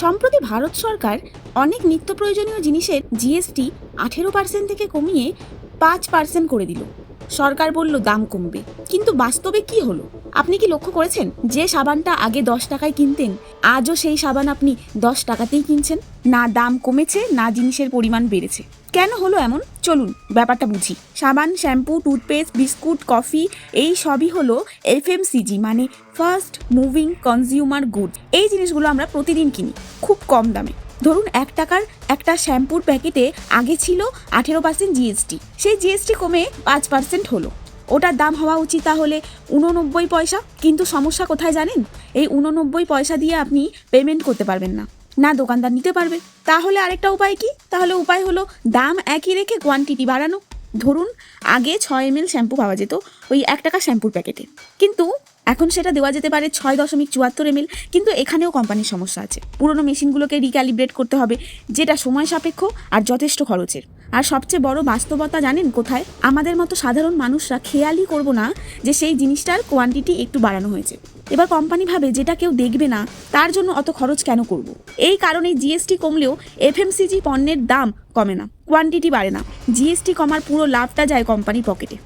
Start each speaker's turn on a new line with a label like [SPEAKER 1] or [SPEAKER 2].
[SPEAKER 1] সম্প্রতি ভারত সরকার অনেক নিত্য প্রয়োজনীয় জিনিসের জিএসটি 18% থেকে কমিয়ে 5% করে দিল। সরকার বলল দাম কমবে, কিন্তু বাস্তবে কি হলো? আপনি কি লক্ষ্য করেছেন যে সাবানটা আগে 10 টাকায় কিনতেন, আজও সেই সাবান আপনি 10 টাকাতেই কিনছেন? না দাম কমেছে, না জিনিসের পরিমাণ বেড়েছে। কেন হলো এমন? চলুন ব্যাপারটা বুঝি। সাবান, শ্যাম্পু, টুথপেস্ট, বিস্কুট, কফি এই সবই হলো এফএমসিজি, মানে ফার্স্ট মুভিং কনজিউমার গুড। এই জিনিসগুলো আমরা প্রতিদিন কিনি খুব কম দামে। ধরুন 1 টাকার একটা শ্যাম্পুর প্যাকেটে আগে ছিল 18% জিএসটি, সেই জিএসটি কমে 5% হলো। ওটার দাম হওয়া উচিত তাহলে 89 পয়সা। কিন্তু সমস্যা কোথায় জানেন? এই 89 পয়সা দিয়ে আপনি পেমেন্ট করতে পারবেন না, না দোকানদার নিতে পারবে। তাহলে আরেকটা উপায় কি? তাহলে উপায় হলো দাম একই রেখে কোয়ান্টিটি বাড়ানো। ধরুন আগে 6 ml শ্যাম্পু পাওয়া যেত ওই 1 টাকা শ্যাম্পুর প্যাকেটে, কিন্তু এখন সেটা দেওয়া যেতে পারে 6.74 ml। কিন্তু এখানেও কোম্পানির সমস্যা আছে। পুরনো মেশিনগুলোকে রিক্যালিব্রেট করতে হবে, যেটা সময় সাপেক্ষ আর যথেষ্ট খরচের। আর সবচেয়ে বড় বাস্তবতা জানেন কোথায়? আমাদের মতো সাধারণ মানুষরা খেয়ালই করব না যে সেই জিনিসটার কোয়ান্টিটি একটু বাড়ানো হয়েছে। এবার কোম্পানি ভাবে যেটা কেউ দেখবে না, তার জন্য অত খরচ কেন করব। এই কারণে জিএসটি কমলেও এফএমসিজি পণ্যের দাম কমে না, কোয়ান্টিটি বাড়ে না। জিএসটি কমার পুরো লাভটা যায় কোম্পানির পকেটে।